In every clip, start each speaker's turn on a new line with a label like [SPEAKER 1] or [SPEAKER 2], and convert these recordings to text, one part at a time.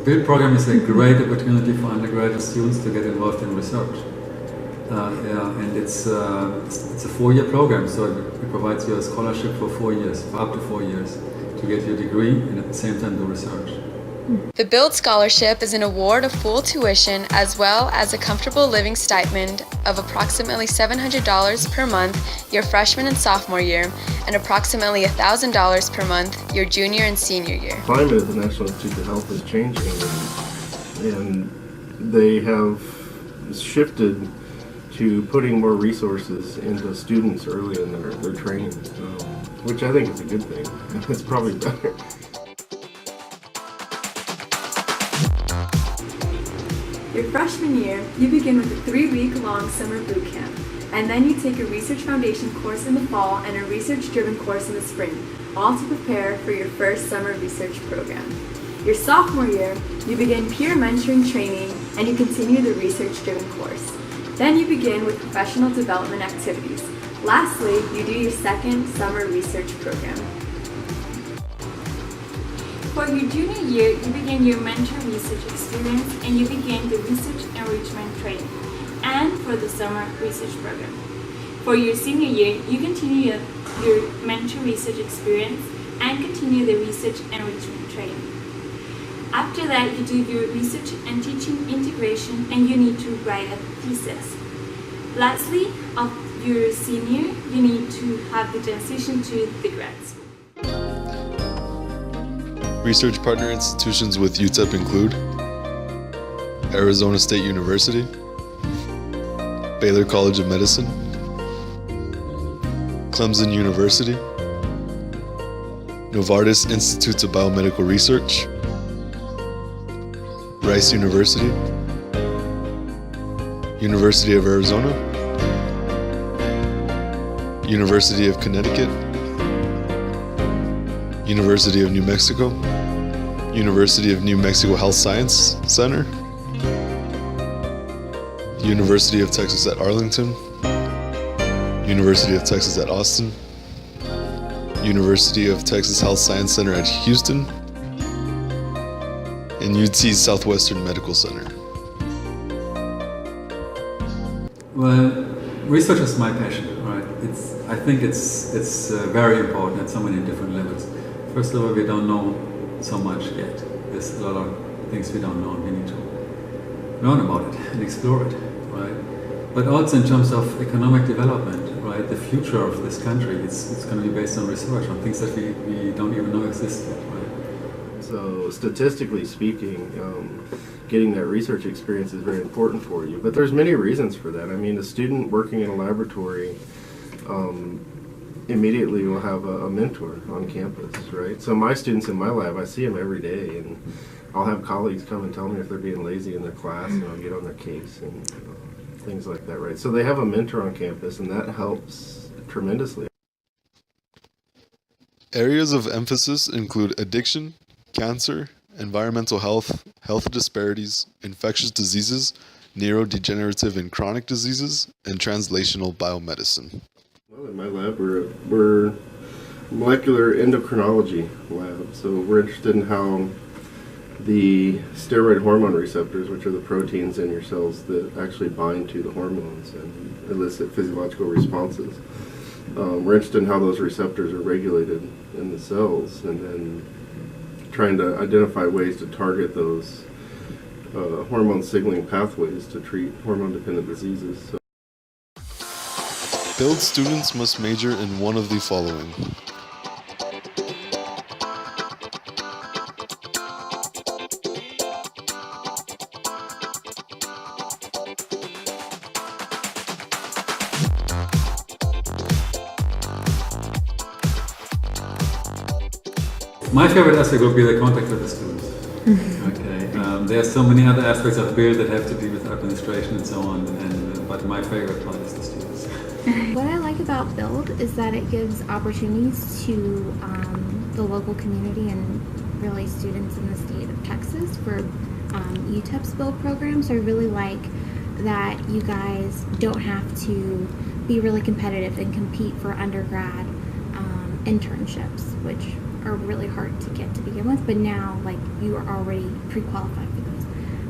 [SPEAKER 1] BUILD program is a great opportunity for undergraduate students to get involved in research. And it's a 4-year program, so it provides you a scholarship for 4 years, for up to 4 years, to get your degree and at the same time do research.
[SPEAKER 2] The BUILD Scholarship is an award of full tuition as well as a comfortable living stipend of approximately $700 per month your freshman and sophomore year and approximately $1,000 per month your junior and senior year.
[SPEAKER 3] The climate of the National Institute of Health is changing, and they have shifted to putting more resources into students early in their training, which I think is a good thing. It's probably better.
[SPEAKER 4] Your freshman year, you begin with a 3-week-long summer boot camp, and then you take a research foundation course in the fall and a research-driven course in the spring, all to prepare for your first summer research program. Your sophomore year, you begin peer mentoring training and you continue the research-driven course. Then you begin with professional development activities. Lastly, you do your second summer research program.
[SPEAKER 5] For your junior year, you begin your mentor research experience and you begin the research enrichment training and for the summer research program. For your senior year, you continue your mentor research experience and continue the research enrichment training. After that, you do your research and teaching integration and you need to write a thesis. Lastly, of your senior, you need to have the transition to the grad school.
[SPEAKER 6] Research partner institutions with UTEP include Arizona State University, Baylor College of Medicine, Clemson University, Novartis Institutes of Biomedical Research, Rice University, University of Arizona, University of Connecticut, University of New Mexico, University of New Mexico Health Science Center, University of Texas at Arlington, University of Texas at Austin, University of Texas Health Science Center at Houston, and UT Southwestern Medical Center.
[SPEAKER 1] Well, research is my passion, right? I think it's very important at so many different levels. First of all, we don't know so much yet. There's a lot of things we don't know, and we need to learn about it and explore it, right? But also in terms of economic development, right? The future of this country, it's going to be based on research, on things that we don't even know exist yet, right?
[SPEAKER 3] So statistically speaking, getting that research experience is very important for you. But there's many reasons for that. I mean, a student working in a laboratory immediately will have a mentor on campus, right? So my students in my lab, I see them every day, and I'll have colleagues come and tell me if they're being lazy in their class, and I'll get on their case and things like that, right? So they have a mentor on campus, and that helps tremendously.
[SPEAKER 6] Areas of emphasis include addiction, cancer, environmental health, health disparities, infectious diseases, neurodegenerative and chronic diseases, and translational biomedicine.
[SPEAKER 3] Well, in my lab, we're molecular endocrinology lab, so we're interested in how the steroid hormone receptors, which are the proteins in your cells that actually bind to the hormones and elicit physiological responses. We're interested in how those receptors are regulated in the cells, and then trying to identify ways to target those hormone signaling pathways to treat hormone-dependent diseases. So.
[SPEAKER 6] BUILD students must major in one of the following.
[SPEAKER 1] My favorite aspect would be the contact with the students. Okay, there are so many other aspects of BUILD that have to do with administration and so on, but my favorite part is the students.
[SPEAKER 7] What I like about BUILD is that it gives opportunities to the local community and really students in the state of Texas for UTEP's BUILD program. So I really like that you guys don't have to be really competitive and compete for undergrad internships, which are really hard to get to begin with, but now like you are already pre-qualified for those.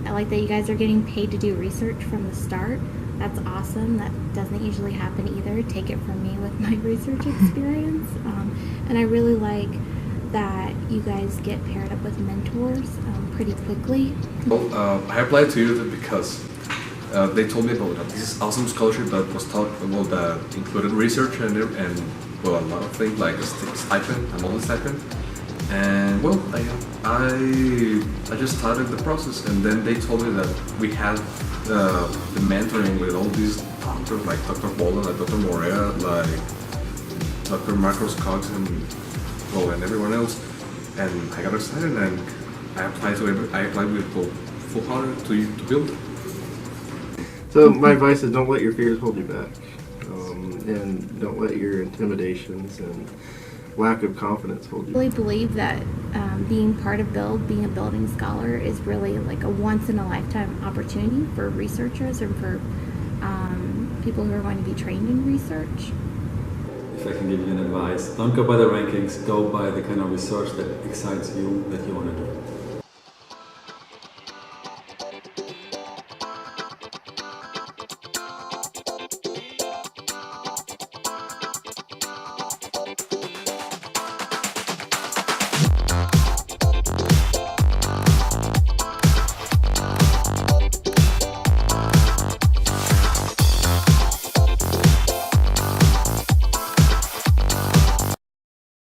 [SPEAKER 7] I like that you guys are getting paid to do research from the start. That's awesome. That doesn't usually happen either. Take it from me with my research experience. And I really like that you guys get paired up with mentors pretty quickly.
[SPEAKER 8] Well, I applied to UTEP because they told me about this awesome scholarship that was taught about that included research and well, a lot of things like a stipend, a model stipend. And well, I just started the process, and then they told me that we had the mentoring with all these doctors like Dr. Bola, like Dr. Morea, like Dr. Marcos Cox, and well, and everyone else. And I got excited, and I applied with full heart to build.
[SPEAKER 3] So my advice is don't let your fears hold you back, and don't let your intimidations and lack of confidence hold you
[SPEAKER 7] I really
[SPEAKER 3] back.
[SPEAKER 7] believe that being part of Build, being a building scholar, is really like a once-in-a-lifetime opportunity for researchers and for people who are going to be trained in research.
[SPEAKER 1] If I can give you an advice, don't go by the rankings, go by the kind of research that excites you, that you want to do.